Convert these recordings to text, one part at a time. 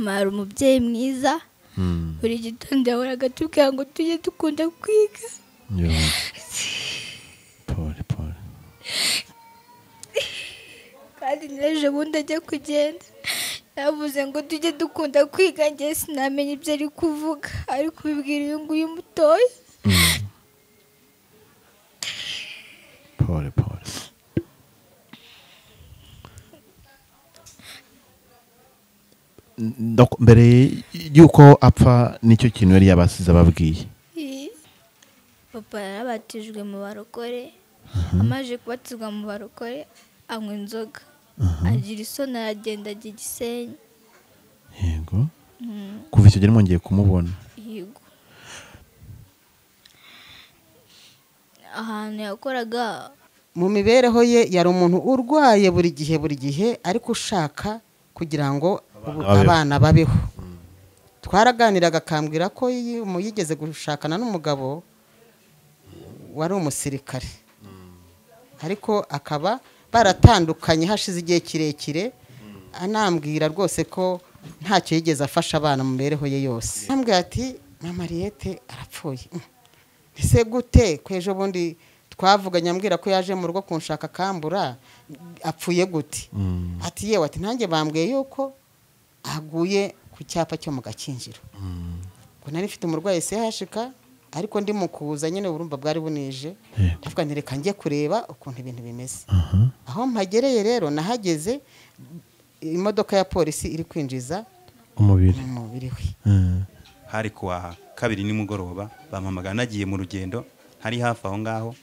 mara umubyeyi mwiza buri gitondo yahoraga atubwira ngo tujye dukunda kwiga. Pole pole. Kandi n'ejo bundi ajya kugenda yavuze ngo tujye dukunda kwiga, njye sinamenya ibyo ari kuvuga, ari kubibwira uyu nguyu mutoya. Pole pole. Mbere yuko apfa nicyo kintu yari yabasize ababwiye. Papa yarabatijwe mu barokore, amaje kubatizwa mu barokore anywa inzoga, agira isoni aragenda ajya Gisenyi. Yego. Kuva icyo gihe mwongeye kumubona? Yego. Ahantu yakoraga mu mibereho ye yari umuntu urwaye buri gihe ariko ushaka kugira ngo abana babeho. Twaraganiraga akambwira ko yigeze gushakana n'umugabo wari umusirikare, ariko akaba baratandukanye hashize igihe kirekire, anambwira rwose ko ntacyo yigeze afasha abana mu mibereho ye yose. Ambwira ati mama Mariette arapfuye. Ese gute ko ejo bundi twavuganye ambwira ko yaje mu rugo kunshaka kambura, apfuye gute? Ati yewe, ati nanjye bambwiye yuko aguye ku cyapa cyo mu Gakinjiro. Ko nari mfite umurwayi CHK, ariko ndi mukuza nyine urumva bwari bunije, ndavuga nti reka njye kureba ukuntu ibintu bimeze. Aho mpagereye rero nahageze imodoka ya polisi iri kwinjiza umubiri we. Hari kuwa kabiri nimugoroba bampamagara nagiye mu rugendo, hari hafi aho ngaho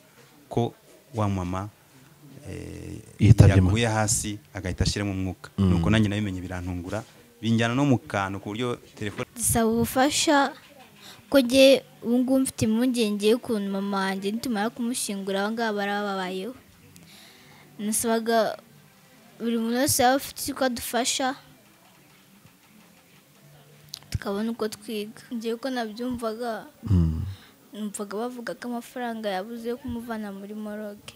ko wa mama yaguye hasi agahita ashyiramo umwuka. Nuko nanjye nabimenye birantungura, binjyana no mu kantu ku buryo telefone. Dusaba ubufasha ko nge ubu ngubu mfite impungenge y'ukuntu mama wanjye nitumara kumushyingura aho ngaho barababayeho. Nasabaga buri muntu wese yaba afite uko adufasha tukabona uko twiga. Ngewe uko nabyumvaga, numvaga bavuga ko amafaranga yabuze yo kumuvana muri moroge.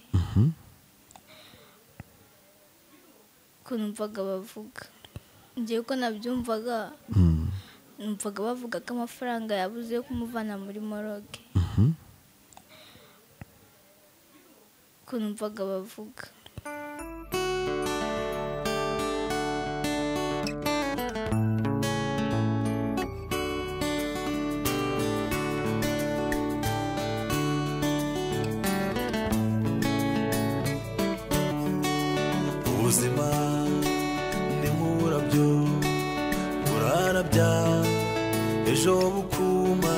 Ko numvaga bavuga, ngewe uko nabyumvaga, numvaga bavuga ko amafaranga yabuze yo kumuvana muri moroge. Ko numvaga bavuga. Ubuzima ni nk'uburabyo burarabya ejo bukuma.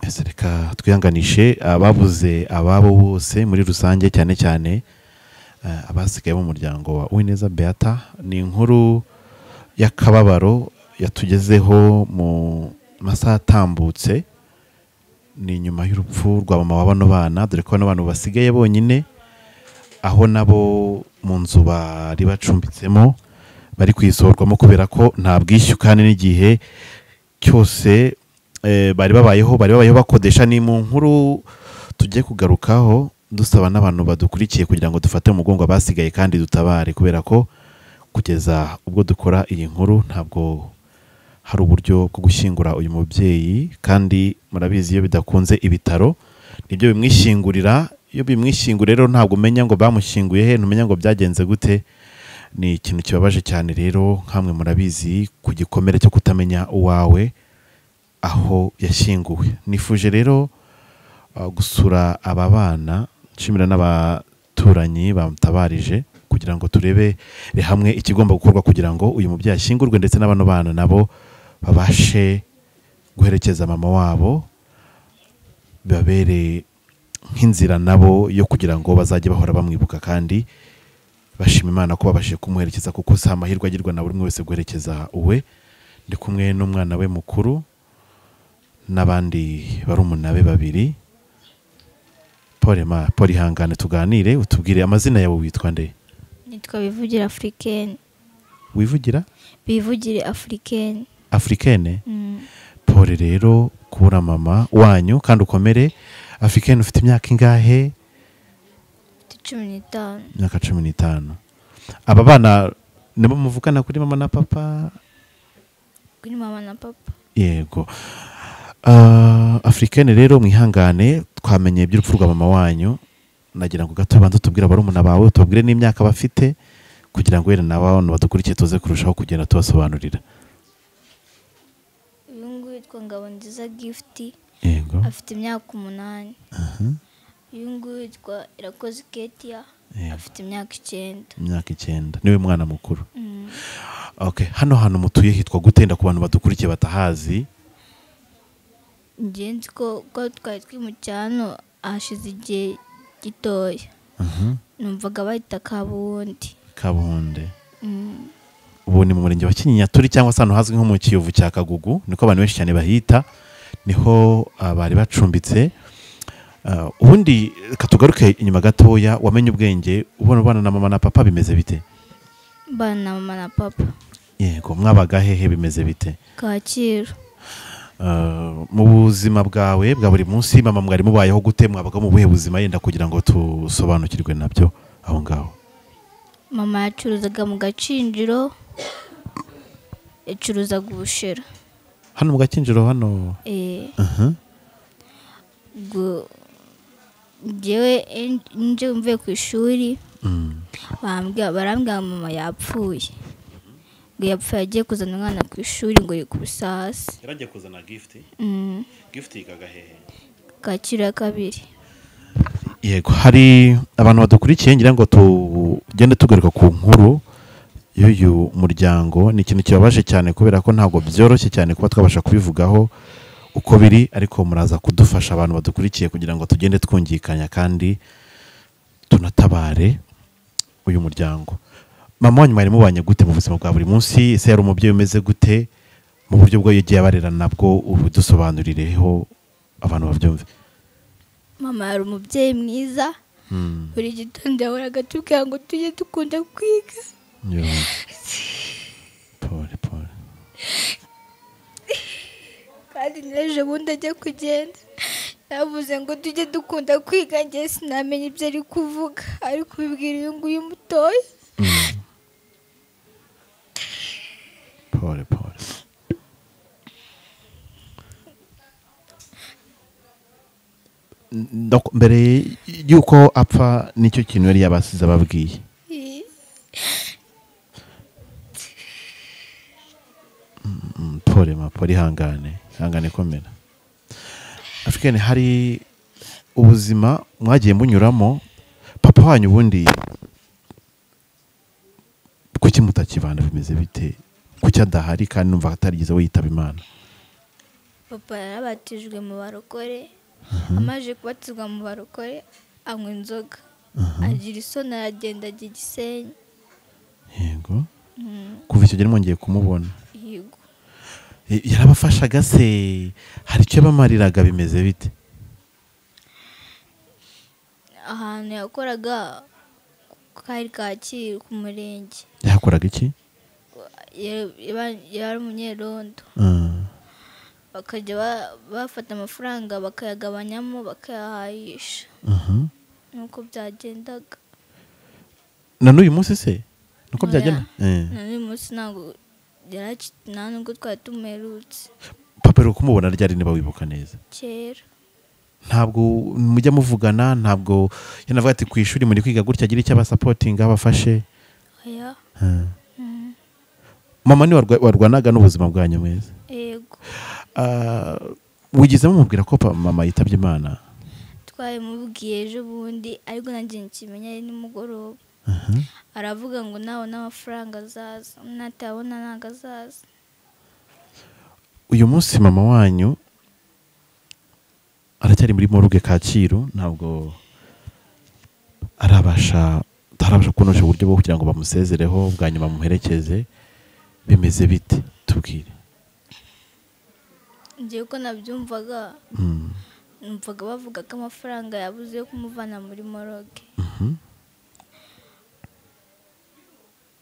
Ese reka twihanganishe ababuze ababo bose muri rusange, cyane cyane abasigaye mu muryango wa Uwineza Beata. Ni inkuru y'akababaro yatugezeho mu masaha atambutse, ni nyuma y'urupfu rwa mama wa bano bana, dore ko bano bantu basigaye bonyine, aho nabo mu nzu bari bacumbitsemo bari kwisorwamo kubera ko nta bwishyu, kandi n'igihe cyose bari babayeho bakodesha. Ni mu nkuru tugiye kugarukaho dusaba n'abantu badukurikiye kugira ngo dufate umugongo abasigaye kandi dutabare, kubera ko kugeza ubwo dukora iyi nkuru ntabwo hari uburyo bwo gushyingura uyu mubyeyi, kandi murabizi iyo bidakunze ibitaro nibyo bimwishingurira. Iyo bimwishingura rero ntabwo umenya ngo bamushyinguye he, ntumenya ngo byagenze gute. Ni ikintu kibabaje cyane rero, nkamwe murabizi ku gikomere cyo kutamenya uwawe aho yashyinguwe. Nifuje rero gusura aba bana, nshimira n'abaturanyi bamutabarije, kugira ngo turebe hamwe ikigomba gukorwa kugira ngo uyu mubyeyi ashyingurwe, ndetse n'abano bana nabo babashe guherekeza mama wabo, babere nk'inzira nabo yo kugira ngo bazajye bahora bamwibuka kandi bashima Imana ko babashije kumuherekeza, kuko si amahirwe agirwa na buri umwe wese guherekeza uwe. Ndi kumwe n'umwana we mukuru n'abandi barumuna be babiri. Paul ihangane tuganire, utubwire amazina yawe, witwa nde? Nitwa Bivugira Africaine. Wivugira? Bivugire Africaine. Africaine? Paul rero kubura mama wanyu kandi ukomere. Africaine ufite imyaka ingahe? 15. Imyaka 15. Aba bana nibo muvugana kuri mama na papa? kuri mama na papa. yego. Africaine rero mwihangane twamenye iby'urupfu rwa mama wanyu, nagira ngo gato banze tubwira barumuna bawe, tubwire n'imyaka bafite kugira ngo wenda n'abantu badukurikiye tuze kurushaho kugenda tubasobanurira. Uyu nguyu yitwa Ngabonziza Gift, Yego. afite imyaka 8. Uyu nguyu yitwa Irakoze Ketia, afite imyaka 9. Imyaka 9 niwe mwana mukuru. Okay, hano hantu mutuye hitwa gutenda ku bantu badukurikiye batahazi? Ngenzi ko twari twi mu cyano ashize igihe gitoya. Numvaga bahita Kabundi. Kabuhunde. Ubu ni mu murenge wa Kinyinya turi, cyangwa se hano hazwi nko mu Kiyovu cya Kagugu, niko abantu benshi cyane bahita, niho bari bacumbitse. Ubundi katugaruke inyuma gatoya, wamenye ubwenge ubona na mama na papa bimeze bite? Bana na mama na papa. Yego, mwabaga hehe bimeze bite? Kacyiru. Mu buzima bwawe bwa buri munsi mama mwari mubayeho gute, mwabaga mu buhe buzima yenda kugira ngo tusobanukirwe nabyo aho ngaho? Mama yacuruzaga mu Gacinjiro, yacuruzaga ubushera. Hano mu Gacinjiro hano? Njyewe nje mvuye ku ishuri, barambwira mama yapfuye. Ngo yapfuye agiye kuzana umwana ku ishuri ngo yikubise hasi. Yaragiye kuzana Gift? Gift yigaga hehe? Kacyiru ya 2. Yego, hari abantu badukurikiye ngira ngo tugende tugaruka ku nkuru y'uyu muryango. Ni ikintu kibabaje cyane kubera ko ntabwo byoroshye cyane kuba twabasha kubivugaho uko biri, ariko muraza kudufasha abantu badukurikiye kugira ngo tugende twungikanya kandi tunatabare uyu muryango. Mama wanyu mwari mubanye gute mu buzima bwa buri munsi? Ese yari umubyeyi umeze gute mu buryo bwo yagiye abarera nabwo ubudusobanurireho abantu babyumve? Mama yari umubyeyi mwiza. Buri gitondo yahoraga atubwira ngo tujye dukunda kwiga. Pole. Kandi n'ejo bundi ajya kugenda yavuze ngo tujye dukunda kwiga. Njye sinamenye ibyo ari kuvuga, ari kubibwira uyu nguyu mutoya. Pole. Mbere yuko apfa nicyo kintu yari yabasize ababwiye? Pole ihangane komera. Africaine, hari ubuzima mwagiye munyuramo, papa wanyu ubundi kuki mutakibana bimeze bite? Kuki adahari kandi numva atarigeze yitaba Imana? Papa yarabatijwe mu barokore, amaje kubatizwa mu barokore anywa inzoga, agira isoni aragenda ajya Gisenyi. Yego. Kuva icyo gihe mwongeye kumubona? Yego. Yarabafashaga se? Hari icyo bamariraga bimeze bite? Ahantu yakoraga kari Kacyiru ku murenge. Yakoraga iki? Yari umunyerondo. Bakajya bafata amafaranga bakayagabanyamo bakayahayisha. Nuko byagendaga. Na n'uyu munsi se nuko byagenda? Na n'uyu munsi ntabwo nta nubwo twari tumuherutse. Papa rero kumubona ryari niba wibuka neza? Kera. Ntabwo mujya muvugana? Ntabwo yanavuga ati ku ishuri muri kwiga gutya agira icyo abasapotinga abafashe? Oya. Mama ni warwanaga n'ubuzima bwanyu mwese? Yego. Wigeze mumubwira ko mama yitabye Imana? Twabimubwiye ejo bundi ariko nanjye nkimenya ari nimugoroba. Aravuga ngo nawe n'amafaranga azaza, natabona ntago azaza. Uyu munsi mama wanyu aracyari muri morgue Kacyiru, ntabwo arabasha kunoza uburyo bwo kugira ngo bamusezereho bwa nyuma bamuherekeze. Bimeze bite? Tubwire. Ngiye ko nabyumvaga, numvaga bavuga ko amafaranga yabuze yo kumuvana muri morgue.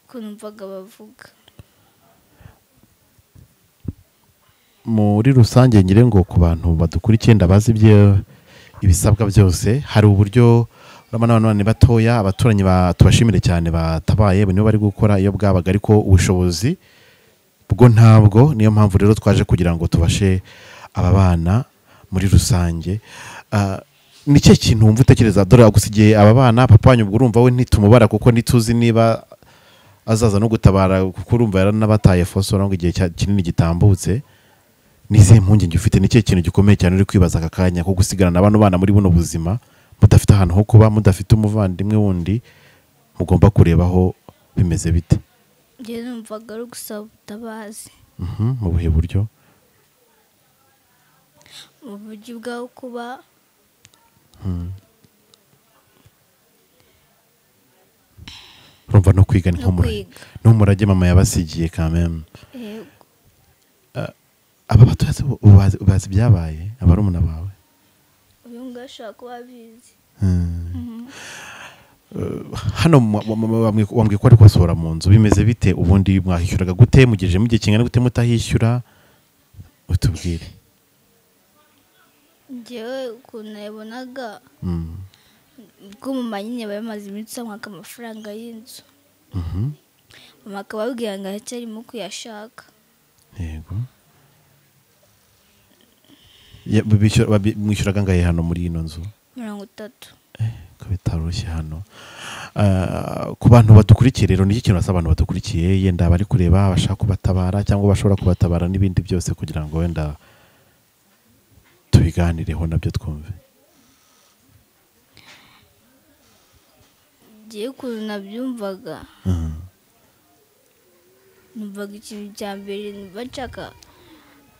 Ko numvaga bavuga. Muri rusange ngire ngo ku bantu badukurikiye ndabazi ibisabwa byose, hari uburyo urabona abantu batoya, abaturanyi tubashimire cyane batabaye nibo bari gukora iyo bwabaga, ariko ubushobozi ubwo ntabwo, niyo mpamvu rero twaje kugira ngo tubashe aba bana muri rusange. Ni cyo kintu wumva utekereza, dore agusigiye aba bana, papa wanyu ubwo urumva we ntitumubara kuko ntituzi niba azaza no gutabara, kuko urumva yaranabataye fosora ngo igihe kinini gitambutse. Nizihe mpungenge ufite? Ni cyo kintu gikomeye cyane uri kwibaza aka kanya ko gusigarana abantu bana muri buno buzima, mudafite ahantu ho kuba, mudafite umuvandimwe wundi mugomba kurebaho, bimeze bite? njye numvaga ari gusaba ubutabazi. Mu buhe buryo? Mu buryo bwaho kuba urumva no kwiga ni no kwiga. n'umurage mama yabasigiye kameme. Yego. Aba batoya ubazi byabaye abarumuna bawe? Uyu nguyu ashobora kuba abizi. Hano wambwiye ko ari kubasohora mu nzu, bimeze bite ubundi? Mwahishyuraga gute? Mugejeje mu gihe kingana gute mutahishyura? Utubwire. Njyewe ukuntu nabonaga ubwo mama nyine bari bamaze iminsi amwaka amafaranga y'inzu. Mama akaba ababwira ngo aracyarimo kuyashaka. Yego. Mwishyuraga ngahe hano muri ino nzu? 30. Ko bitarushye hano. Ku bantu badukurikiye rero, ni iki kintu basaba abantu badukurikiye, yenda bari kureba bashaka kubatabara cyangwa bashobora kubatabara n'ibindi byose, kugira ngo wenda tubiganireho nabyo twumve. Ngiye ukuntu nabyumvaga, numvaga ikintu cya mbere numva nshaka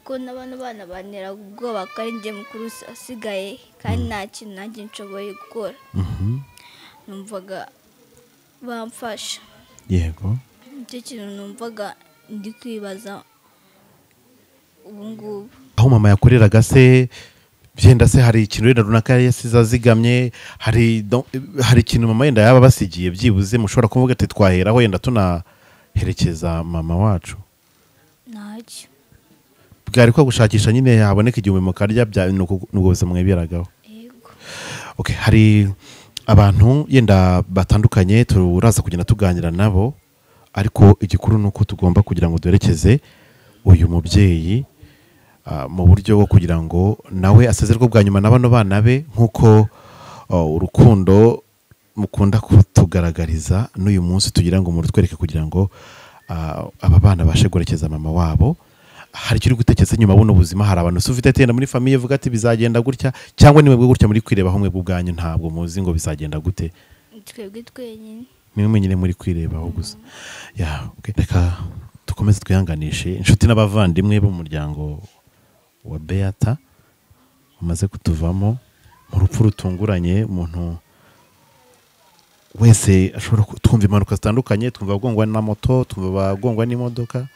ko n'abana bana banteraga ubwoba ko ari njye mukuru asigaye kandi nta kintu nanjye nshoboye gukora. Numvaga bamfasha. Yego. Nicyo kintu numvaga ndi kwibaza ubu ngubu. Aho mama yakoreraga se, byenda se hari ikintu wenda runaka yasize azigamye, hari ikintu mama yenda yaba basigiye byibuze mushobora kuvuga ati twaheraho yenda tunaherekeza mama wacu? Ntacyo. Bwari ko gushakisha nyine haboneka igihumbi mukarya, nubwo buzima mwibiragaho. Yego. Okay, hari abantu yenda batandukanye turaza kugenda tuganira nabo, ariko igikuru nuko tugomba kugira ngo duherekeze uyu mubyeyi mu buryo bwo kugira ngo nawe asezerwe bwa nyuma na bano bana be, nkuko urukundo mukunda kutugaragariza n'uyu munsi tugira ngo murutwereke kugira ngo aba bana bashe guherekeza mama wabo. Hari kiri gutekereza nyuma buno buzima, hari abantu ufite tenda muri famille vuga ati bizagenda gutya, cyangwa ni mwebwe gutya muri kwireba aho mwebwe ubwanyu ntabwo muzi ngo bizagenda gute? Twebwe twenyine. Niwe mwenyine muri kwireba aho gusa. Reka dukomeze twihanganishe inshuti n'abavandimwe bo mu muryango wa Beata umaze kutuvamo mu rupfu rutunguranye. Umuntu wese ashobora twumva impanuka zitandukanye, twumva bagongwa na moto, twumva bagongwa n'imodoka,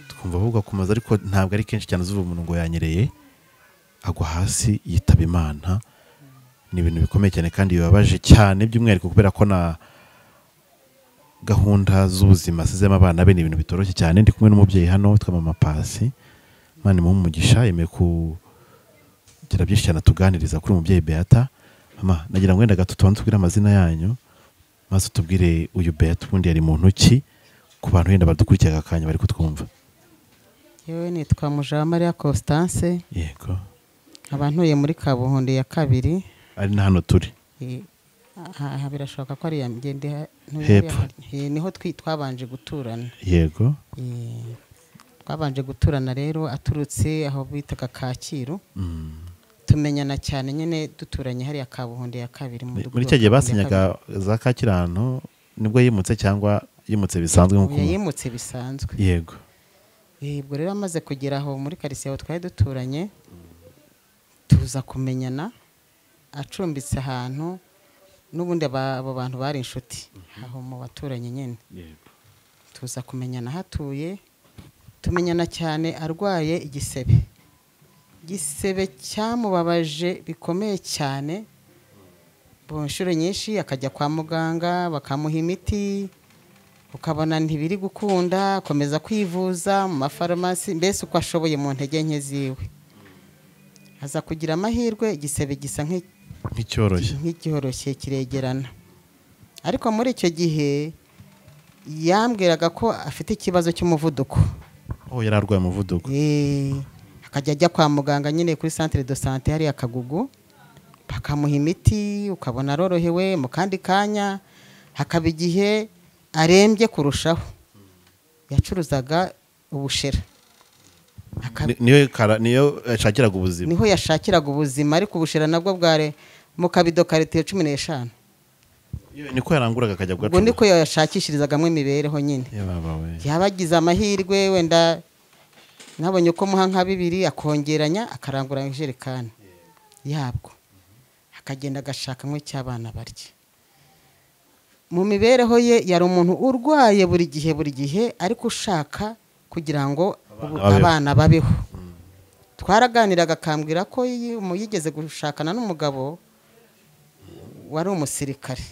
twumva ahubwo kumaza, ariko ntabwo ari kenshi cyane zuva umuntu ngo yanyereye agwa hasi yitaba Imana. Ni ibintu bikomeye cyane kandi bibabaje cyane, by'umwihariko kubera ko na gahunda z'ubuzima asizemo abana be ni ibintu bitoroshye cyane. Ndi kumwe n'umubyeyi hano witwa Mama Pasi, Imana imuhe umugisha, yemeye kugira byinshi cyane tuganiriza kuri umubyeyi Beata. Mama, nagira ngo wenda gato tubanze tubwire amazina yanyu, maze tubwire uyu Beata ubundi yari muntu ki, ku bantu wenda badukurikiye aka kanya bari kutwumva. Yewe nitwa Mujawamariya Constance. Yego. Abantuye muri Kabuhunde ya 2. Ari na hano turi. Birashoboka ko ari yamgende niho twabanje guturana. Yego. Twabanje guturana rero aturutse aho bitaga Kacyiru. Tumenyana cyane nyine duturanye hari ya Kabuhunde ya 2 muri cyo gihe basinyaga za Kacyirantu, nibwo yimutse cyangwa yimutse bisanzwe nkuko? Yimutse bisanzwe. Yego. Ubwo rero amaze kugera aho muri quartier aho twari duturanye, tuza kumenyana, acumbitse ahantu n'ubundi abo bantu bari inshuti aho mu baturanye nyine. Yego. Tuza kumenyana hatuye, tumenyana cyane arwaye igisebe cyamubabaje bikomeye cyane. Bonshuro nyinshi akajya kwa muganga bakamuha imiti, ukabona ntibiri gukunda, akomeza kwivuza mu mafarumasi, mbese uko ashoboye mu ntege nke ziwe. Aza kugira amahirwe igisebe gisa nk'icyoroshye kiregerana. Ariko muri icyo gihe yambwiraga ko afite ikibazo cy'umuvuduko. oh yari arwaye umuvuduko. akajya ajya kwa muganga nyine kuri centre de santé hari akagugu bakamuha imiti ukabona arorohewe mu kandi kanya hakaba igihe arembye kurushaho yacuruzaga ubushera niyo yashakiraga ubuzima, niho yashakiraga ubuzima, ariko ubushera nabwo bware mu kabido ka litiro 15. niko yaranguraga akajya ubwo bwacu, niko yashakishirizagamo imibereho nyine. yabagize amahirwe wenda nabonye ko muha nka 2 akongeranya akarangura ijerekani yabwo akagenda agashakamo cy'abana barya. Mu mibereho ye yari umuntu urwaye buri gihe ariko ushaka kugira ngo abana babeho. Twaraganiraga akambwira ko yigeze gushakana n'umugabo wari umusirikare,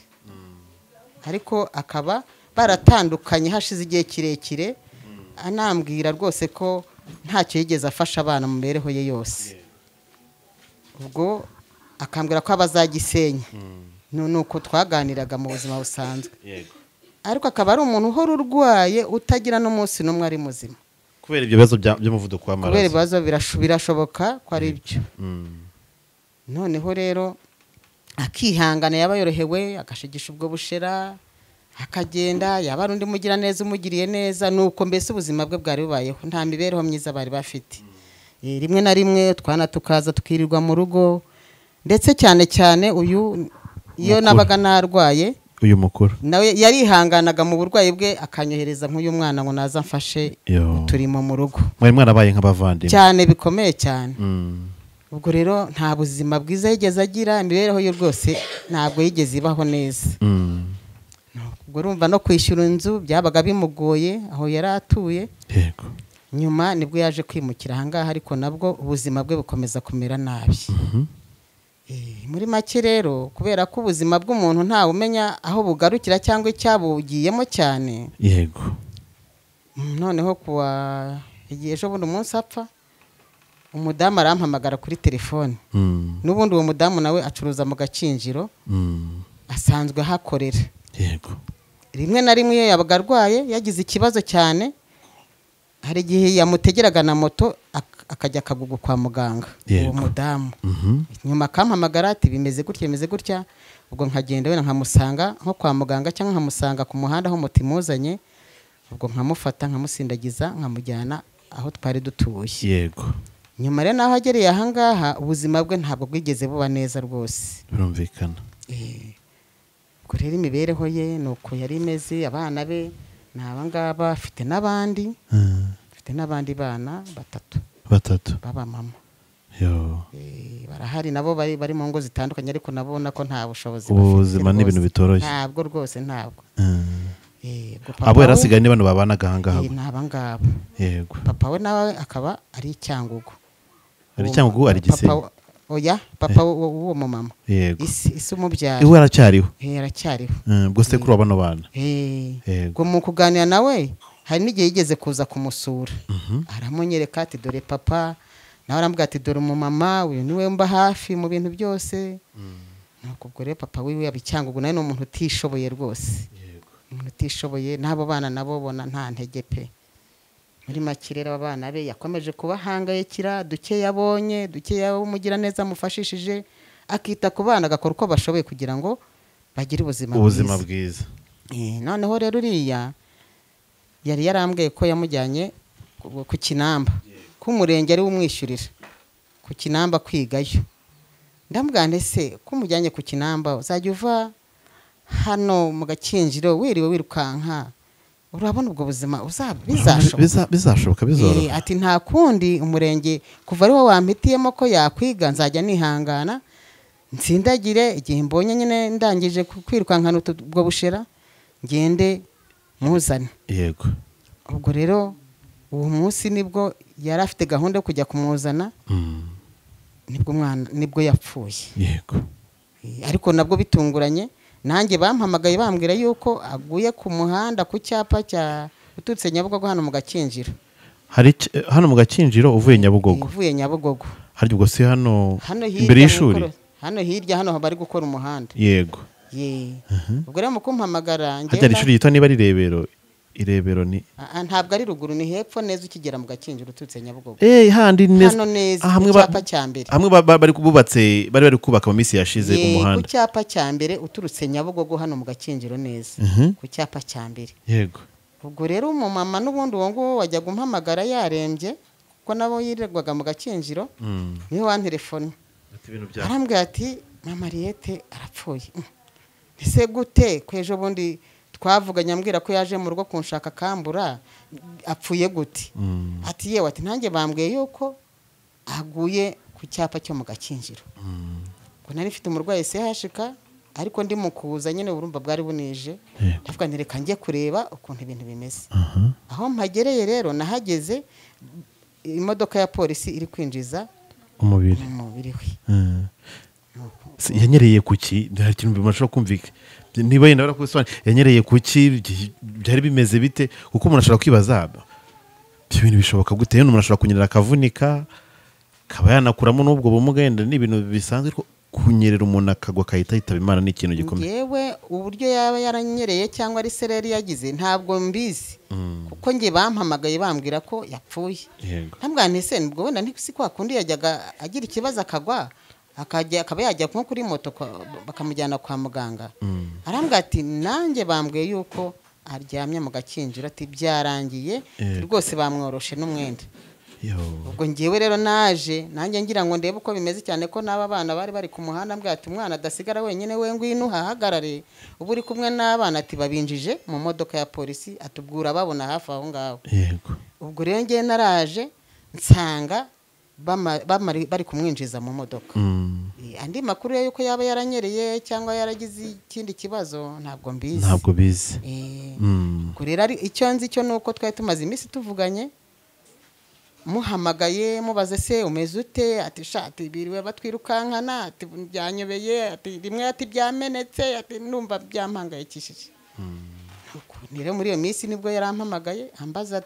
ariko akaba baratandukanye hashize igihe kirekire, anambwira rwose ko ntacyo yigeze afasha abana mu mibereho ye yose. Ubwo akambwira ko abazagisenya. Nuko twaganiraga mu buzima busanzwe, ariko akaba ari umuntu uhora urwaye utagira n'umunsi n'umwe ari muzima, kubera ibyo bibazo by'umuvuduko w'amaraso. kubera ibibazo birashoboka ko ari byo. Noneho rero akihangana, yaba yorohewe agashigisha ubwo bushera akagenda, yaba ari undi mugira neza umugiriye neza, nuko mbese ubuzima bwe bwari bubayeho, nta mibereho myiza bari bafite. Rimwe na rimwe twana tukaza tukirirwa mu rugo, ndetse cyane uyu iyo nabaga narwaye, uyu mukuru nawe yarihanganaga mu burwayi bwe akanyohereza nk'uyu mwana ngo naza mfashe turimo mu rugo. Mwari mwarabaye nk'abavandimwe cyane, bikomeye cyane. Ubwo rero nta buzima bwiza yigeze agira, imibereho ye rwose ntabwo yigeze ibaho neza. Ubwo urumva no kwishyura inzu byabaga bimugoye aho yari atuye. Yego. Nyuma nibwo yaje kwimukira ahangaha, ariko nabwo ubuzima bwe bukomeza kumera nabi. Muri make rero, kubera ko ubuzima bw'umuntu ntawe umenya aho bugarukira cyangwa icyabugiyemo cyane. Yego. Noneho kuwa igihe ejo bundi umunsi apfa, umudamu arampamagara kuri telefone. N'ubundi uwo mudamu nawe acuruza mu Gakinjiro, asanzwe ahakorera. Yego. Rimwe na rimwe iyo yabaga arwaye yagize ikibazo cyane, hari igihe yamutegeraga na moto akajya akagugu kwa muganga. Uwo mudamu nyuma akampamagara ati bimeze gutya, ubwo nkagenda wenda nkamusanga nko kwa muganga cyangwa nkamusanga ku muhanda aho moto imuzanye, ubwo nkamufata nkamusindagiza nkamujyana aho twari dutuye. Yego. Nyuma rero naho agereye ahangaha, ubuzima bwe ntabwo bwigeze buba neza rwose. Birumvikana. Ubwo rero imibereho ye nuko yari imeze. Abana be ni abangaba, afite n'abandi bana batatu baba mama. Barahari nabo bari mu ngo zitandukanye, ariko nabona ko nta bushobozi bafite. Ubuzima ni ibintu bitoroshye. Ntabwo rwose, ntabwo. Abo yarasigaye ni bano babanaga ahangaha. Ni abangaba. Yego. Papa we nawe akaba ari Icyangugu. Ari Cyangugu, ari Gisenyi. Oya, papa w'uwo mama. Yego. Isi umubyara. Iwe aracyariho. Aracyariho. Ubwo se kuri abano bana. Ngo mu kuganira nawe hari n'igihe yigeze kuza kumusura. Aramunyereka ati dore papa, nawe arambwira ati dore umumama, uyu niwe mba hafi mu bintu byose. Nuko ubwo rero papa wiwe Icyangugu nawe ni umuntu utishoboye rwose. Umuntu utishoboye, n'abo bana nabo bona nta ntege pe. Muri make rero abana be yakomeje kubahangayikira, duke yabonye, duke umugira neza amufashishije, akita ku bana agakora uko bashoboye kugira ngo bagire ubuzima bwiza. Noneho rero uriya yari yarambwiye ko yamujyanye ku Kinamba, ku murenge ari umwishyurira ku Kinamba kwigayo. Ndambwira ese ko umujyanye ku Kinamba uzajya uva hano mu Gakinjiro wiriwe wirukanka, urabona ubwo buzima bizashoboka bizoroha. Ati nta kundi, umurenge kuva ari wo wampitiyemo ko yakwiga, nzajya nihangana nsindagire, igihe mbonye nyine ndangije kwirukankana ubwo bushera ngende muzane. Yego. Ubwo rero uwo munsi nibwo yari afite gahunda yo kujya kumuzana, nibwo yapfuye. Yego. Ariko nabwo bitunguranye, nanjye bampamagaye bambwira yuko aguye ku muhanda ku cyapa cya ututse Nyabugogo hano mu Gakinjiro. Hano mu Gakinjiro uvuye Nyabugogo? Uvuye Nyabugogo. Hari ubwo se hano imbere y'ishuri? Hano hirya, hano bari gukora umuhanda. Yego. Ubwo rero mu kumpamagara hajya ishuri yitwa niba ari Rebero. Irebero ni ntabwo ari ruguru ni hepfo neza ukigera mu Gakinjiro ututse Nyabugogo handi neza hano neza hamwe ku cyapa cya mbere hamwe bari kubaka mu minsi yashize umuhanda ku cyapa cya mbere uturutse Nyabugogo hano mu Gakinjiro neza ku cyapa cya mbere yego ubwo rero umumama n'ubundi uwo nguwo wajyaga umpamagara yarembye kuko nabo yirirwaga mu Gakinjiro niwe wantelefone arambwira ati mama Mariette arapfuye ese gute ko ejo bundi twavuganye ambwira ko yaje mu rugo kunshaka kambura apfuye gute ati yewe ati nanjye bambwiye yuko aguye ku cyapa cyo mu Gakinjiro ngo nari mfite umurwayi CHK ariko ndi mukuza nyine urumva bwari bunije avuga nti reka njye kureba ukuntu ibintu bimeze aho mpagereye rero nahageze imodoka ya polisi iri kwinjiza umubiri we yanyereye kuki hari ikintu bimashobora kumvika niba yenda barakusobanura yanyereye kuki byari bimeze bite kuko umuntu ashobora kwibaza ibyo bintu bishoboka gute umuntu ashobora kunyerera akavunika kaba yanakuramo n'ubwo bumuga yenda ni ibintu bisanzwe kunyerera umuntu akagwa akahita yitaba Imana ni ikintu gikomeye yewe uburyo yaba yaranyereye cyangwa ari sereri yagize ntabwo mbizi kuko nge bampamagaye bambwira ko yapfuye ntabwo ntese nubwo wenda ntisi kwa kundi yajyaga agira ikibazo akagwa akaba yajya nko kuri moto bakamujyana kwa muganga arambwira ati nanjye bambwiye yuko aryamye mu Gakinjiro ati byarangiye rwose bamworoshe n'umwenda ubwo ngewe rero naje nanjye ngira ngo ndebe uko bimeze cyane ko n'aba bana bari ku muhanda mbwira ati umwana adasigara wenyine we ngwino uhahagarare ubu uri kumwe n'abana ati babinjije mu modoka ya polisi atubwura babona hafi aho ngaho ubwo rero ngewe naraje nsanga bari kumwinjiza mu modoka andi makuru yuko yaba yaranyereye cyangwa yaragize ikindi kibazo ntabwo bizi kurera icyo nzi cyo nuko twari tumaze iminsi tuvuganye muhamagaye mubaze se umeze ute ati shati biriwe batwirukankana ati byanyobeye ati rimwe ati byamenetse ati numva byampangayikishije nire muri iyo minsi nibwo yarampamagaye ambaza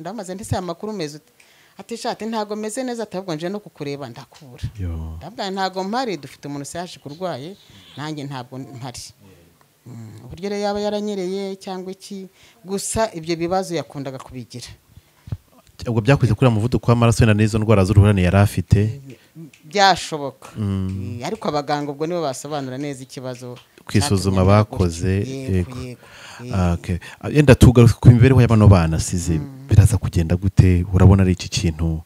ndamaze ndetse amakuru umeze ute ati shati ntago meze neza atabwo nje no kukureba ndakubura ndabwa ntago mpari dufite umuntu saje kurwaye nanjye ntabwo mpari uburyo rero yaba yaranyereye cyangwa iki gusa ibyo bibazo yakundaga kubigira ubwo byakwise kuri umuvuduko w'amaraso na n'izo ndwara z'uruhurane yari afite byashoboka ariko abaganga ubwo nibo basobanura neza ikibazo kwisuzuma bakoze yenda tugaruka ku mibereho y'abano bana size biraza kugenda gute urabona ari iki kintu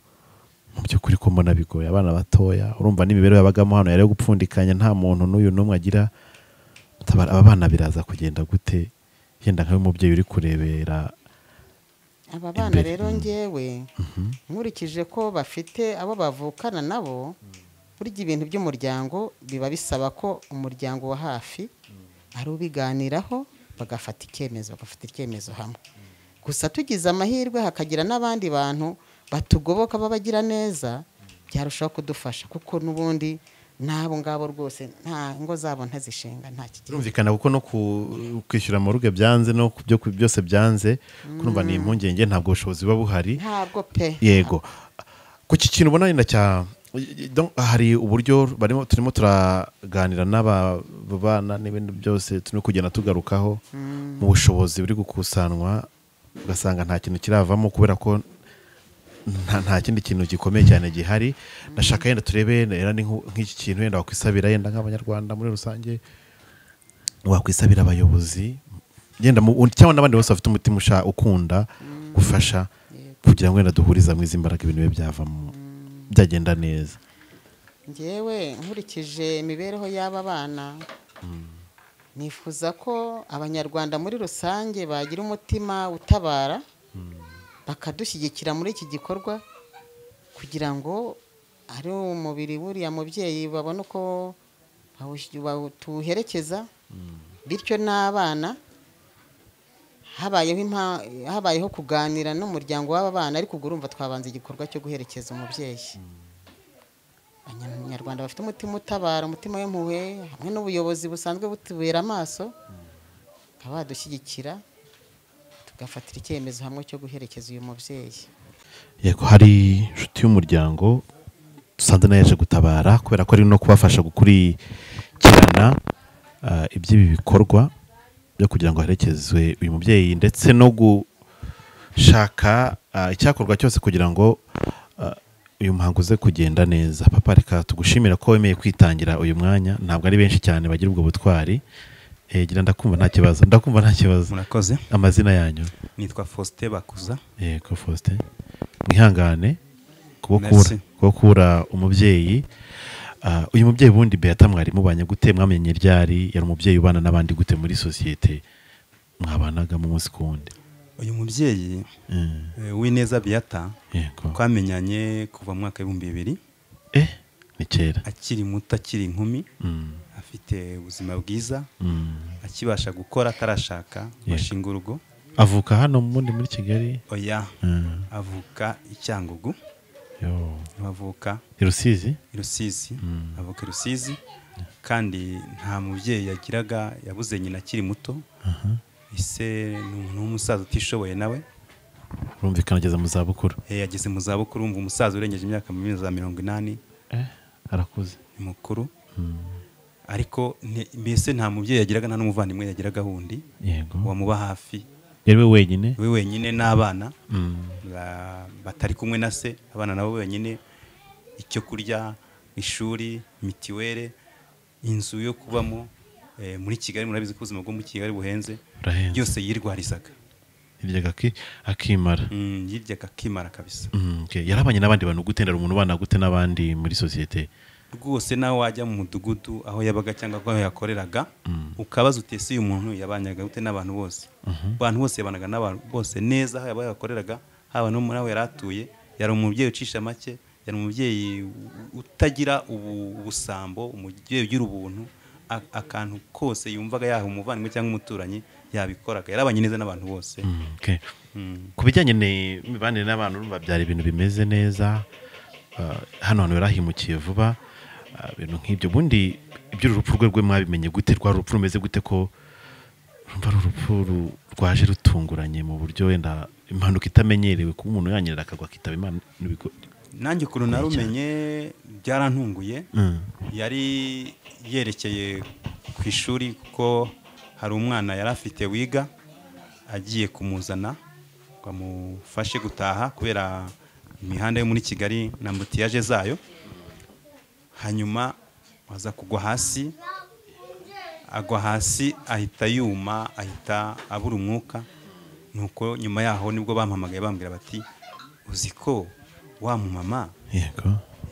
mu by'ukuri ko mbona bigoye abana batoya urumva n'imibereho yabagamo hano yari gupfundikanya nta muntu n'uyu n'umwe agira aba bana biraza kugenda gute yenda nkawe umubyeyi uri kurebera aba bana rero ngewe nkurikije ko bafite abo bavukana nabo burya ibintu by'umuryango biba bisaba ko umuryango wa hafi ari ubiganiraho bagafata icyemezo hamwe gusa tugize amahirwe hakagira n'abandi bantu batugoboka babagira neza byarushaho kudufasha kuko n'ubundi nabo ngabo rwose nta ngo zabo ntazishenga nta kigero urumvikana kuko no kwishyura mu ruge byanze no byose byanze kurumva ni impungenge ntabwo ubushobozi buba buhari ntabwo pe yego ku kintu ubona yenda hari uburyo turimo turaganira n'aba bana n'ibindi byose turimo kugenda tugarukaho mu bushobozi buri gukusanwa ugasanga nta kintu kiravamo kubera ko nta kindi kintu gikomeye cyane gihari ndashaka yenda turebe nk'iki kintu yenda wakwisabira yenda nk'abanyarwanda muri rusange wakwisabira abayobozi yenda cyangwa n'abandi bose bafite umutima ukunda gufasha kugira ngo yenda duhuriza mu izi mbaraga ibintu bibe byavamo byagenda neza ngewe nkurikije imibereho y'aba bana nifuza ko abanyarwanda muri rusange bagira umutima utabara bakadushyigikira muri iki gikorwa kugira ngo ari umubiri buriya mubyeyi babone uko tuwuherekeza bityo n'abana habayeho kuganira n'umuryango w'aba bana ariko ubwo urumva twabanza igikorwa cyo guherekeza umubyeyi abanyarwanda bafite umutima utabara umutima w'impuhwe hamwe n'ubuyobozi busanzwe butubera amaso bakaba badushyigikira tugafatira icyemezo hamwe cyo guherekeza uyu mubyeyi yego hari inshuti y'umuryango dusanze nayo yaje gutabara kubera ko ari no kubafasha gukurikirana iby'ibi bikorwa byo kugira ngo herekezwe uyu mubyeyi ndetse no gushaka icyakorwa cyose kugira ngo uyu muhango uze kugenda neza. Papa, reka tugushimira ko wemeye kwitangira uyu mwanya, ntabwo ari benshi cyane bagira ubwo butwari. Gira ndakumva nta kibazo. Murakoze. Amazina yanyu? Nitwa Faustin Bakuza. Yego Faustin, mwihangane kubura umubyeyi. Uyu mubyeyi bundi Beata mwari mubanye gute, mwamenye ryari, yari umubyeyi ubana n'abandi gute muri sosiyete mwabanaga mu munsi kundi? Uyu mubyeyi Uwineza Beata twamenyanye kuva mu mwaka w'2000. Ni kera. Akiri muto, akiri inkumi, afite ubuzima bwiza, akibasha gukora, atarashaka bashinga urugo. Avuka hano muri Kigali? Oya, avuka i Cyangugu. Avuka i Rusizi? Avuka i Rusizi, kandi nta mubyeyi yagiraga, yabuze nyina akiri muto. Ise ni umuntu w'umusaza utishoboye nawe. Urumvikana ageze mu zabukuru? Yageze mu zabukuru, umva umusaza urengeje imyaka 80. Arakuze. Ni mukuru. Ariko mbese nta mubyeyi yagiraga, nta n'umuvandimwe yagiraga wundi wamuba hafi. Yari wenyine? We wenyine n'abana batari kumwe na se, abana nabo wenyine, icyo kurya, ishuri, mitiwere, inzu yo kubamo. Muri Kigali murabizi ko ubuzima bwo mu Kigali buhenze, byose yirwarizaga. Yiryaga akimara? Yiryaga akimara kabisa. Yarabanye n'abandi bantu gute, ndari umuntu ubana gute n'abandi muri sosiyete? Rwose nawe wajya mu mudugudu aho yabaga cyangwa aho yakoreraga, ukabaza utese uyu muntu yabanyaga gute n'abantu bose. Abantu bose yabanaga n'abantu bose neza, aho yakoreraga, haba no muri aho yaratuye. Yari umubyeyi ucisha make, yari umubyeyi utagira ubusambo, umubyeyi ugira ubuntu. Akantu kose yumvaga yaha umuvandimwe cyangwa umuturanyi yabikoraga. Yarabanye neza n'abantu bose. Ku bijyanye n'imibanire n'abantu, urumva byari ibintu bimeze neza. Hano hantu yarahimukiye vuba, ibintu nk'ibyo. Bundi iby'urupfu rwe mwabimenye gute? Rwari urupfu rumeze gute ko urumva ari urupfu rwaje rutunguranye mu buryo wenda impanuka itamenyerewe, kuba umuntu yanyerera akagwa akitaba Imana? Nanjye ukuntu narumenye byarantunguye. Yari yerekeye ku ishuri kuko hari umwana yari afite wiga, agiye kumuzana ngo amufashe gutaha kubera imihanda yo muri Kigali na mbutiyaje zayo. Hanyuma aza kugwa hasi, agwa hasi ahita yuma, ahita abura umwuka. Nuko nyuma yaho nibwo bampamagaye bambwira bati uzi ko wa mumama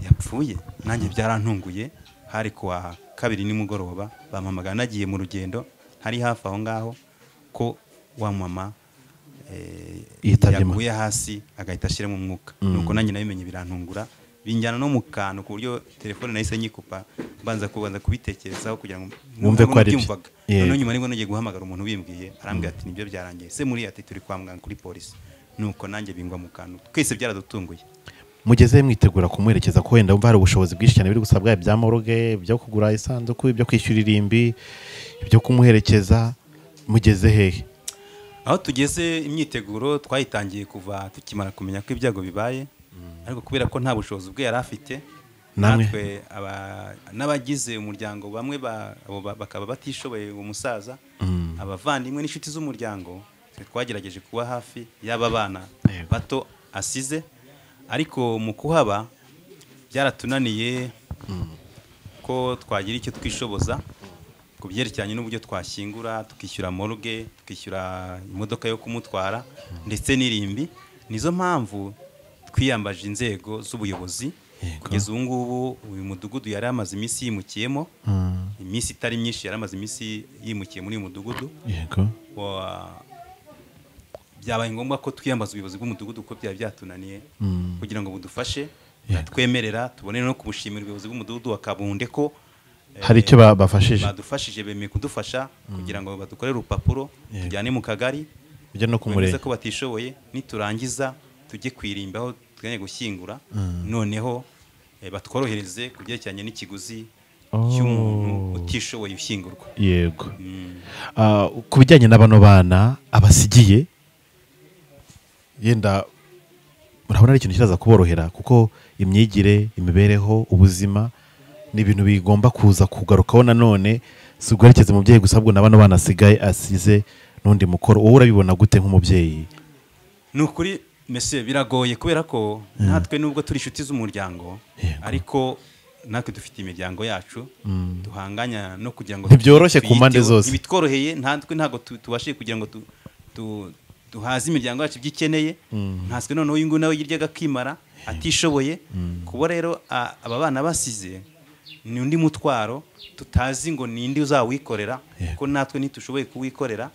yapfuye. Nanjye byarantunguye. Hari kuwa 2 nimugoroba bampamagara nagiye mu rugendo, hari hafi aho ngaho, ko wa mama yaguye hasi agahita ashiramo umwuka. Nuko nanjye nabimenye birantungura, binjyana no mu kantu ku buryo telefone nahise nyikupa, mbanza kubitekerezaho kugira ngo mwumve ko ari byo. None nyuma nibwo nagiye guhamagara umuntu bimbwiye, arambwira ati nibyo byarangiye, se muri ati turi kwa muganga kuri polisi. Nuko nanjye bingwa mu kantu, twese byaradutunguye. Mugeze mwitegura kumuherekeza ko wenda umva hari ubushobozi bwinshi cyane biri gusabwa, ibya morgue, byo kugura isanduku, ibyo kwishyura irimbi, ibyo kumuherekeza, mugeze hehe? Aho tugeze imyiteguro twayitangiye kuva tukimara kumenya ko ibyago bibaye, ariko kubera ko nta bushobozi bwe yari afite, natwe n'abagize umuryango bamwe bakaba batishoboye umusaza, abavandimwe n'inshuti z'umuryango, twagerageje kuba hafi y'aba bana bato asize. Ariko mu kuhaba byaratunaniye ko twagira icyo twishoboza ku byerekeranye n'uburyo twashyingura, tukishyura morgue, tukishyura imodoka yo kumutwara ndetse n'irimbi. Nizo mpamvu twiyambaje inzego z'ubuyobozi. Kugeza ubu ngubu uyu mudugudu yari amaze iminsi yimukiyemo, iminsi itari myinshi, yari amaze iminsi yimukiye muri uyu mudugudu. Byabaye ngombwa ko twiyambaza ubuyobozi bw'umudugudu kuko byari byatunaniye, kugira ngo budufashe, twemerera tubone no kubushimira ubuyobozi bw'umudugudu wa Kabunde ko hari icyo badufashije, bemeye kudufasha kugira ngo badukorere urupapuro tujyane mu kagari, bijya no kumurenge ko batishoboye, niturangiza tujye kwirimba aho tuganye gushyingura, noneho batworohereze ku byerekeranye n'ikiguzi cy'umuntu utishoboye ushyingurwa. Yego. Ku bijyanye n'abano bana abasigiye, yenda urabona ari ikintu kiraza kuborohera kuko imyigire, imibereho, ubuzima ni ibintu bigomba kuza kugarukaho nanone si uguherekeza umubyeyi gusa ahubwo n'abana banasigaye asize n'undi mukoro. wowe urabibona gute nk'umubyeyi? ni ukuri mese biragoye kubera ko natwe nubwo turi inshuti z'umuryango ariko natwe dufite imiryango yacu duhanganya no kugira ngo ntibyoroshye ku mpande zose, ntibitworoheye natwe ntabwo tubashije kugira ngo duhaze imiryango yacu ibyikeneye. ntaswe noneho uyu nguyu nawe yiryaga akimara atishoboye kuba rero aba bana basize ni undi mutwaro tutazi ngo ninde uzawikorera kuko natwe ntitushoboye kuwikorera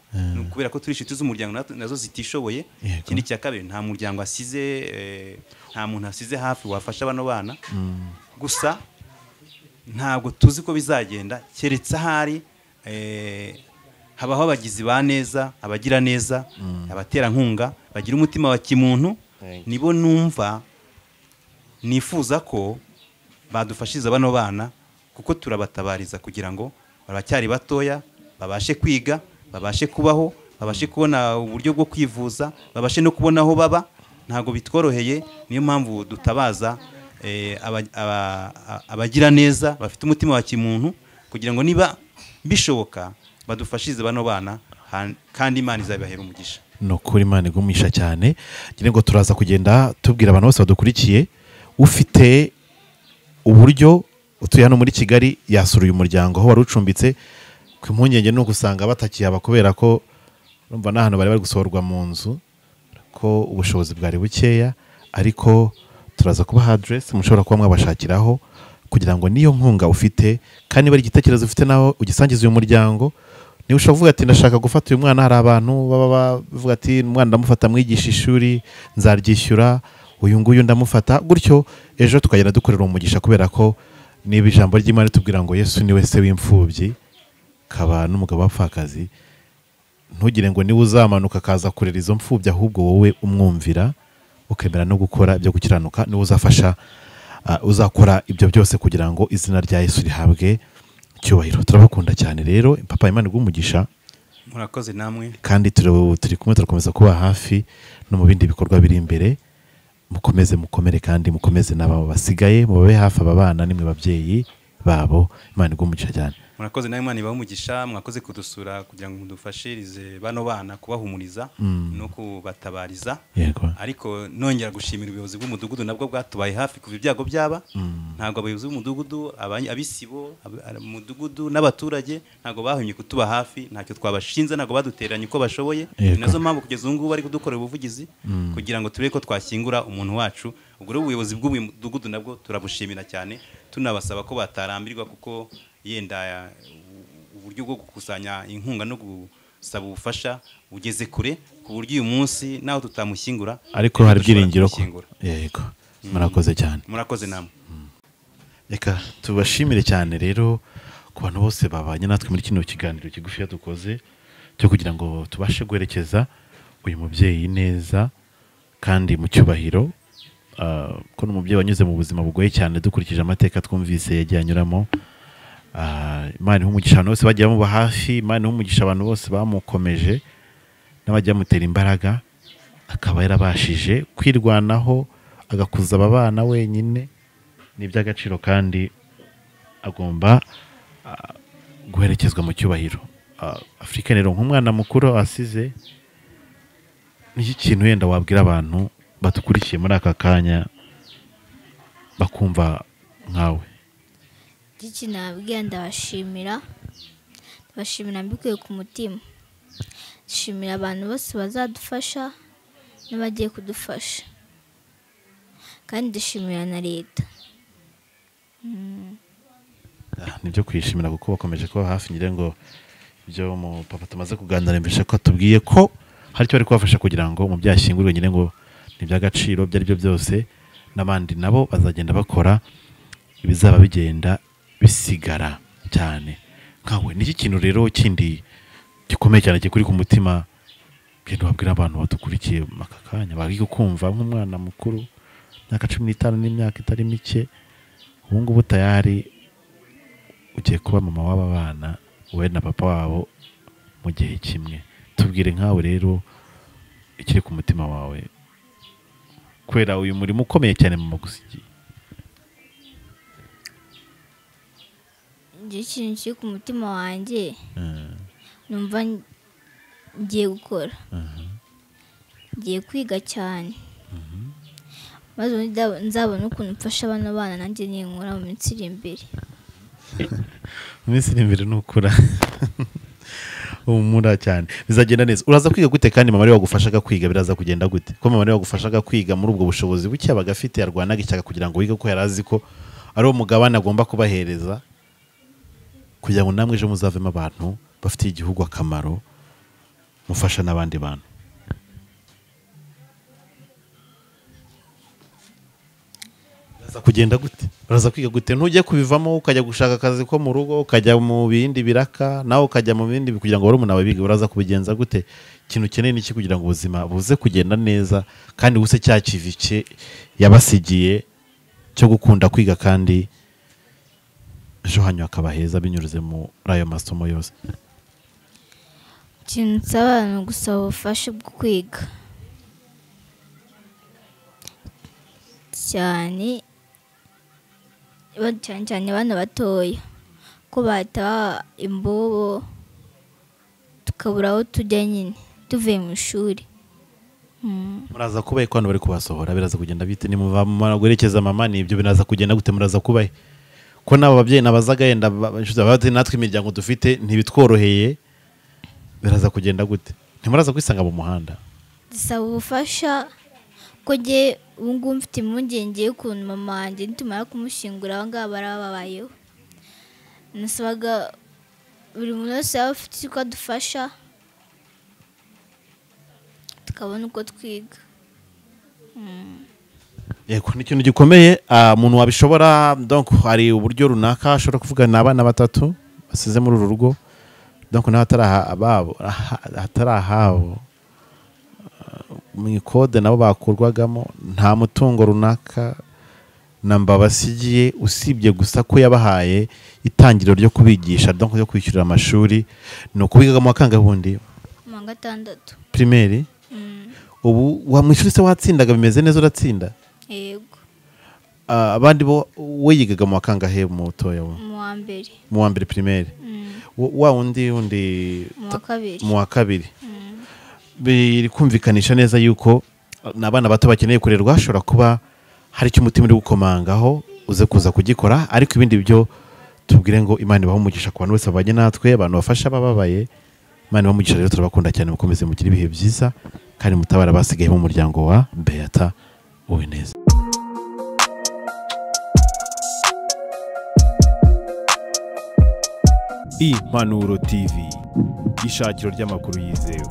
kubera ko turi inshuti z'umuryango nazo zitishoboye. ikindi cya kabiri nta muryango asize, nta muntu asize hafi wafasha bano bana. gusa ntabwo tuzi ko bizagenda keretse ahari habaho abagizi ba neza, abagira neza, abaterankunga bagira umutima wa kimuntu. nibo numva nifuza ko badufashiriza bano bana kuko turabatabariza kugira ngo baracyari batoya babashe kwiga, babashe kubaho, babashe kubona uburyo bwo kwivuza, babashe no kubona aho baba. ntabwo bitworoheye, niyo mpamvu dutabaza abagira neza bafite umutima wa kimuntu kugira ngo niba bishoboka badufashirize bano bana kandi Imana izabibahera umugisha. ni ukuri Imana igumisha cyane. ngira ngo turaza kugenda tubwira abantu bose badukurikiye, ufite uburyo utuye hano muri Kigali yasura uyu muryango aho wari ucumbitse. ku impungenge ni ugusanga batakihaba kubera ko urumva n'ahantu bari gusohorwa mu nzu ko ubushobozi bwari bukeya, ariko turaza kubaha address mushobora kuba mwabashakiraho kugira ngo niyo nkunga ufite kandi bari igitekerezo ufite naho ugisangiza uyu muryango. niba ushobora kuvuga ati ndashaka gufata uyu mwana, hari abantu baba bavuga ati umwana ndamufata mwigisha ishuri nzaryishyura, uyu nguyu ndamufata gutyo, ejo tukagenda dukorera umugisha kubera ko niba ijambo ry'Imana tubwira ngo Yesu ni we se w'imfubyi kaba n'umugabo w'apfakazi, ntugire ngo niwe uzamanuka akaza kurera izo mfubyi, ahubwo wowe umwumvira ukemera no gukora ibyo gukiranuka, niwe uzafasha uzakora ibyo byose kugira ngo izina rya Yesu rihabwe icyubahiro. turabakunda cyane rero, papa Imana iguhe murakoze namwe, kandi turi kumwe turakomeza kuba hafi no mu bindi bikorwa biri imbere. mukomeze mukomere kandi mukomeze n'abo basigaye mubabe hafi aba bana, nimwe babyeyi babo. Imana iguhe cyane. murakoze nawe, Imana ibahe umugisha, mwakoze kudusura kugira ngo mudufashirize bano bana kubahumuriza no kubatabariza. ariko nongera gushimira ubuyobozi bw'umudugudu nabwo bwatubaye hafi kuva ibyago byaba. ntabwo abayobozi b'umudugudu, abisibo, umudugudu n'abaturage ntabwo bahumye kutuba hafi, ntacyo twabashinze, ntabwo baduteranye uko bashoboye. nazo mpamvu kugeza ubu ngubu bari kudukorera ubuvugizi kugira ngo turebe ko twashyingura umuntu wacu. ubwo rero ubuyobozi bw'umudugudu nabwo turabushimira cyane, tunabasaba ko batarambirwa kuko yenda uburyo bwo gukusanya inkunga no gusaba ubufasha ugeze kure ku buryo uyu munsi naho tutamushyingura ariko hari byiringiro ko. yego murakoze cyane. murakoze namwe. reka tubashimire cyane rero ku bantu bose babanye natwe muri kino kiganiro kigufi dukoze cyo kugira ngo tubashe guherekeza uyu mubyeyi neza kandi mu cyubahiro. ko n'umubyeyi wanyuze mu buzima bugoye cyane dukurikije amateka twumvise yagiye anyuramo. Imana iha umugisha abantu bose bagiye bamuba hafi, Imana iha umugisha abantu bose bamukomeje n'abajya bamutera imbaraga, akaba yarabashije kwirwanaho agakuza aba bana wenyine. ni iby'agaciro kandi agomba guherekezwa mu cyubahiro. Afurika rero nk'umwana mukuru asize, n'iki kintu wenda wabwira abantu badukurikiye muri aka kanya bakumva nkawe? iki nabwiye ndabashimira mbikuye ku mutima. Shimira abantu bose bazadufasha n'abagiye kudufasha, kandi dushimira na leta. nibyo kwishimira kuko bakomeje kuba hafi. ngira ngo ibyo mu papa tumaze kuganira mbese ko atubwiye ko hari icyo bari kubafasha kugira ngo mu byashyingurwe. ngira ngo ni iby'agaciro ibyo ari byo byose, n'abandi nabo bazagenda bakora ibizaba bigenda bisigara cyane. nkawe niki kintu rero kindi gikomeye cyane kikuri ku mutima genda wabwira abantu badukurikiye aka kanya bagiye kumva nk'umwana mukuru myaka 15 n'imyaka itari mike, ubu ngubu tayari ugiye kuba mama w'aba bana we na papa wabo mu gihe kimwe. tubwire nkawe rero ikiri ku mutima wawe kwera uyu murimo ukomeye cyane mu magusigiye. ikintu kiri ku mutima wanjye numva ngiye gukora, ngiye kwiga cyane maze nzabona ukuntu mfasha abana bana nanjye ninkura mu minsi iri imbere. Mu minsi iri imbere nukura umura cyane bizagenda neza. Uraza kwiga gute kandi mama ari wagufashaga kwiga biraza kugenda gute? Ko mama ari wagufashaga kwiga muri ubwo bushobozi buke abagafite yarwanaga icyaka kugira ngo wige ko yarazi ko ari umugabane agomba kubahereza kugira ngo namwe ejo muzavemo abantu bafitiye igihugu akamaro mufasha n'abandi bantu. Uraza kugenda gute? Uraza kwiga gute? Ntujye kubivamo ukajya gushaka akazi ko mu rugo ukajya mu bindi biraka nawe ukajya mu bindi kugira ngo barumuna bawe bige. Uraza kubigenza gute? Ikintu ukeneye niki kugira ngo ubuzima buze kugenda neza kandi buse cya kivice yabasigiye cyo gukunda kwiga kandi ejo hanyu akaba heza binyuruze muri ayo masomo yose. Ikintu nsaba ni ugusaba ubufasha bwo kwiga cyane cyane abana batoya ko bahita imbobo tukabura aho tujya nyine tuvuye mu ishuri. Muraza kubahe ko hano bari kubasohora biraza kugenda bite? Ni muva guherekeza mama ni ibyo binaza kugenda gute? Muraza kubahe ko n'abo babyeyi nabazaga yenda natwe imiryango dufite ntibitworoheye biraza kugenda gute? Ntimuraza kwisanga mu muhanda? Dusaba ubufasha ko nge ubu ngubu mfite impungenge y'ukuntu mama wanjye nitumara kumushyingura aho ngaho barababayeho. Nasabaga buri muntu wese yaba afite uko adufasha tukabona uko twiga. Yego ni ikintu gikomeye umuntu wabishobora. Donc hari uburyo runaka ashobora kuvugana n'abana batatu basize muri uru rugo, donc naho atarahabo mu ikode nabo bakurwagamo nta mutungo runaka namba basigiye usibye gusa ko yabahaye itangiriro ryo kubigisha, donc ryo kwishyurira amashuri. No kubigagamo akangabundi mu wa gatandatu primaire. Ubu wa mwishuri se watsindaga bimeze neza uratsinda? Yego. Abandi bo we yigaga mu akangahe mutoya wo? Mu wa mbere primaire. Wa undi mu wa kabiri. Biri kumvikanisha neza yuko n'abana bato bakeneye kurerwa. Ashobora kuba hari icyo umutima uri gukomangaho uze kuza kugikora, ariko ibindi byo tubwire ngo Imana ibahe umugisha ku bantu bose babanye natwe, abantu bafasha abababaye. Imana ibahe umugisha rero, turabakunda cyane, mukomeze mugire ibihe byiza kandi mutabara basigaye mu muryango wa Beata Uwineza. Impanuro TV, ishakiro ry'amakuru yizewe.